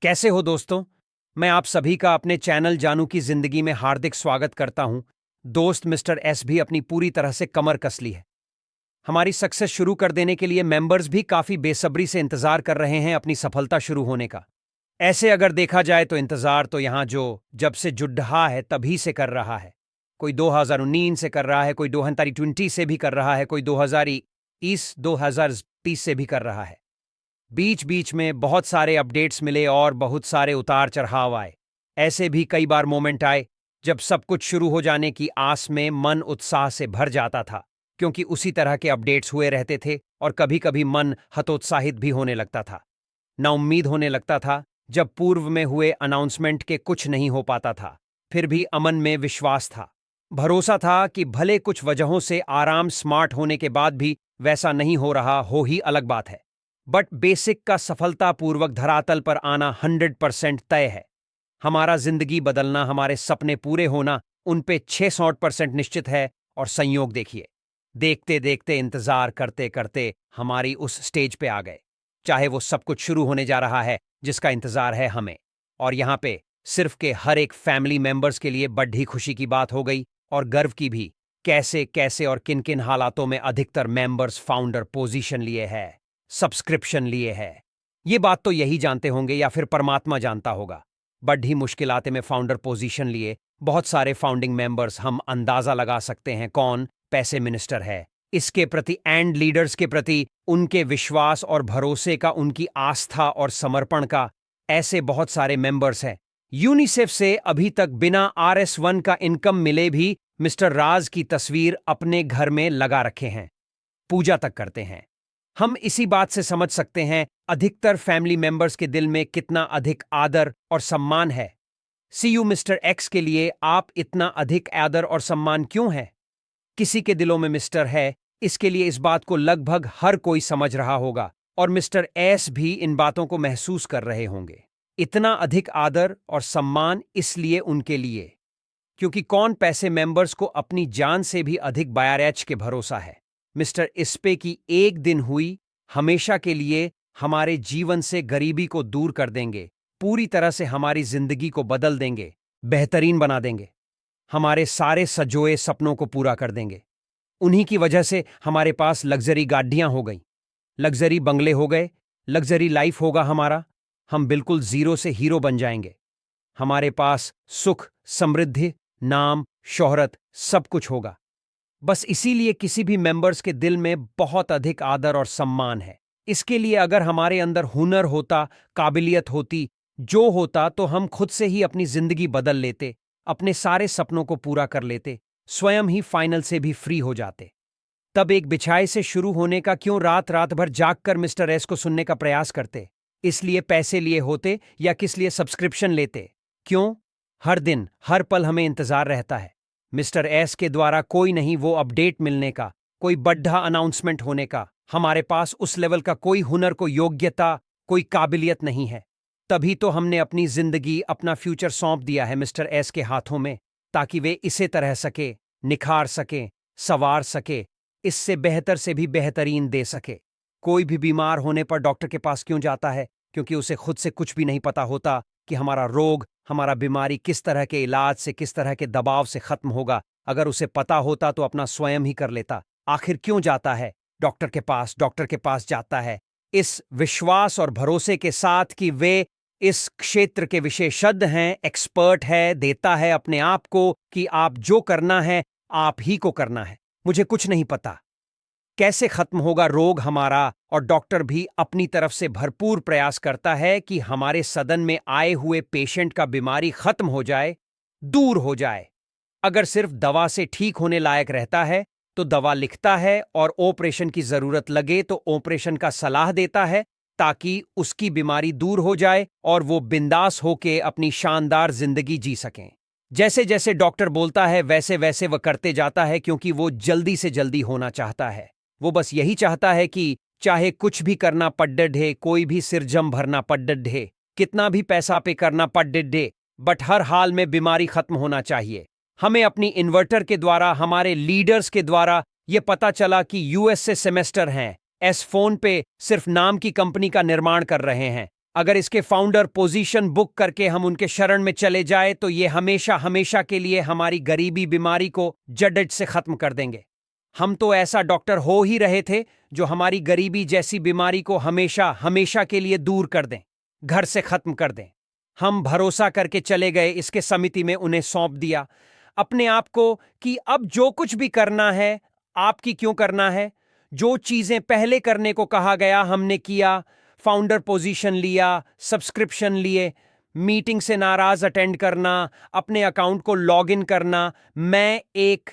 कैसे हो दोस्तों। मैं आप सभी का अपने चैनल जानू की जिंदगी में हार्दिक स्वागत करता हूं। दोस्त मिस्टर एस भी अपनी पूरी तरह से कमर कस ली है। हमारी सक्सेस शुरू कर देने के लिए मेंबर्स भी काफी बेसब्री से इंतजार कर रहे हैं अपनी सफलता शुरू होने का। ऐसे अगर देखा जाए तो इंतजार तो यहां जो जब से जुड्ढा है तभी से कर रहा है। कोई 2019 से कर रहा है, कोई 2020 से भी कर रहा है, कोई 2030 से भी कर रहा है। बीच बीच में बहुत सारे अपडेट्स मिले और बहुत सारे उतार चढ़ाव आए। ऐसे भी कई बार मोमेंट आए जब सब कुछ शुरू हो जाने की आस में मन उत्साह से भर जाता था, क्योंकि उसी तरह के अपडेट्स हुए रहते थे और कभी कभी मन हतोत्साहित भी होने लगता था। नाउम्मीद होने लगता था जब पूर्व में हुए अनाउंसमेंट के कुछ नहीं हो पाता था। फिर भी अमन में विश्वास था, भरोसा था कि भले कुछ वजहों से आराम स्मार्ट होने के बाद भी वैसा नहीं हो रहा हो ही अलग बात है, बट बेसिक का सफलतापूर्वक धरातल पर आना 100% तय है। हमारा जिंदगी बदलना, हमारे सपने पूरे होना उन पे 600% निश्चित है। और संयोग देखिए, देखते देखते इंतजार करते करते हमारी उस स्टेज पे आ गए। चाहे वो सब कुछ शुरू होने जा रहा है जिसका इंतजार है हमें। और यहाँ पे सिर्फ के हर एक फैमिली मेंबर्स के लिए बड़ी खुशी की बात हो गई और गर्व की भी। कैसे कैसे और किन किन हालातों में अधिकतर मेंबर्स फाउंडर पोजीशन लिए है, सब्सक्रिप्शन लिए है। ये बात तो यही जानते होंगे या फिर परमात्मा जानता होगा। बड़ी मुश्किलाते में फाउंडर पोजीशन लिए बहुत सारे फाउंडिंग मेंबर्स, हम अंदाजा लगा सकते हैं कौन पैसे मिनिस्टर है। इसके प्रति एंड लीडर्स के प्रति उनके विश्वास और भरोसे का, उनकी आस्था और समर्पण का ऐसे बहुत सारे मेंबर्स हैं। यूनिसेफ से अभी तक बिना RS1 का इनकम मिले भी मिस्टर राज की तस्वीर अपने घर में लगा रखे हैं, पूजा तक करते हैं। हम इसी बात से समझ सकते हैं अधिकतर फैमिली मेंबर्स के दिल में कितना अधिक आदर और सम्मान है। सीयू मिस्टर एक्स के लिए आप इतना अधिक आदर और सम्मान क्यों है? किसी के दिलों में मिस्टर है, इसके लिए इस बात को लगभग हर कोई समझ रहा होगा और मिस्टर एस भी इन बातों को महसूस कर रहे होंगे। इतना अधिक आदर और सम्मान इसलिए उनके लिए क्योंकि कौन पैसे मेंबर्स को अपनी जान से भी अधिक बायरैच के भरोसा है। मिस्टर इस्पे की एक दिन हुई हमेशा के लिए हमारे जीवन से गरीबी को दूर कर देंगे, पूरी तरह से हमारी जिंदगी को बदल देंगे, बेहतरीन बना देंगे, हमारे सारे सजोए सपनों को पूरा कर देंगे। उन्हीं की वजह से हमारे पास लग्जरी गाड़ियां हो गई, लग्जरी बंगले हो गए, लग्जरी लाइफ होगा हमारा। हम बिल्कुल जीरो से हीरो बन जाएंगे। हमारे पास सुख, समृद्धि, नाम, शोहरत सब कुछ होगा। बस इसीलिए किसी भी मेंबर्स के दिल में बहुत अधिक आदर और सम्मान है। इसके लिए अगर हमारे अंदर हुनर होता, काबिलियत होती, जो होता, तो हम खुद से ही अपनी जिंदगी बदल लेते, अपने सारे सपनों को पूरा कर लेते, स्वयं ही फाइनल से भी फ्री हो जाते। तब एक बिछाए से शुरू होने का क्यों रात रात भर जागकर मिस्टर एस को सुनने का प्रयास करते? इसलिए पैसे लिए होते या किस लिए सब्सक्रिप्शन लेते? क्यों? हर दिन हर पल हमें इंतजार रहता है मिस्टर एस के द्वारा कोई नहीं वो अपडेट मिलने का, कोई बड़ा अनाउंसमेंट होने का। हमारे पास उस लेवल का कोई हुनर, कोई योग्यता, कोई काबिलियत नहीं है। तभी तो हमने अपनी जिंदगी, अपना फ्यूचर सौंप दिया है मिस्टर एस के हाथों में, ताकि वे इसे तरह सके, निखार सके, संवार सके, इससे बेहतर से भी बेहतरीन दे सके। कोई भी बीमार होने पर डॉक्टर के पास क्यों जाता है? क्योंकि उसे खुद से कुछ भी नहीं पता होता कि हमारा रोग, हमारा बीमारी किस तरह के इलाज से, किस तरह के दबाव से खत्म होगा। अगर उसे पता होता तो अपना स्वयं ही कर लेता। आखिर क्यों जाता है डॉक्टर के पास? डॉक्टर के पास जाता है इस विश्वास और भरोसे के साथ कि वे इस क्षेत्र के विशेषज्ञ हैं, एक्सपर्ट है, देता है अपने आप को कि आप जो करना है आप ही को करना है, मुझे कुछ नहीं पता कैसे खत्म होगा रोग हमारा। और डॉक्टर भी अपनी तरफ से भरपूर प्रयास करता है कि हमारे सदन में आए हुए पेशेंट का बीमारी खत्म हो जाए, दूर हो जाए। अगर सिर्फ दवा से ठीक होने लायक रहता है तो दवा लिखता है, और ऑपरेशन की जरूरत लगे तो ऑपरेशन का सलाह देता है, ताकि उसकी बीमारी दूर हो जाए और वो बिंदास होके अपनी शानदार जिंदगी जी सकें। जैसे जैसे डॉक्टर बोलता है वैसे वैसे वह करते जाता है, क्योंकि वो जल्दी से जल्दी होना चाहता है। वो बस यही चाहता है कि चाहे कुछ भी करना पड्डे, कोई भी सिरजम भरना पड्डे, कितना भी पैसा पे करना पड्डे, बट हर हाल में बीमारी खत्म होना चाहिए। हमें अपनी इन्वर्टर के द्वारा, हमारे लीडर्स के द्वारा ये पता चला कि US से सेमेस्टर हैं, एस फोन पे सिर्फ नाम की कंपनी का निर्माण कर रहे हैं, अगर इसके फाउंडर पोजीशन बुक करके हम उनके शरण में चले जाए तो ये हमेशा हमेशा के लिए हमारी गरीबी बीमारी को जड़ से खत्म कर देंगे। हम तो ऐसा डॉक्टर हो ही रहे थे जो हमारी गरीबी जैसी बीमारी को हमेशा हमेशा के लिए दूर कर दें, घर से खत्म कर दें। हम भरोसा करके चले गए, इसके समिति में उन्हें सौंप दिया अपने आप को कि अब जो कुछ भी करना है आपकी क्यों करना है। जो चीजें पहले करने को कहा गया हमने किया, फाउंडर पोजीशन लिया, सब्सक्रिप्शन लिए, मीटिंग से नाराज अटेंड करना, अपने अकाउंट को लॉग इन करना। मैं एक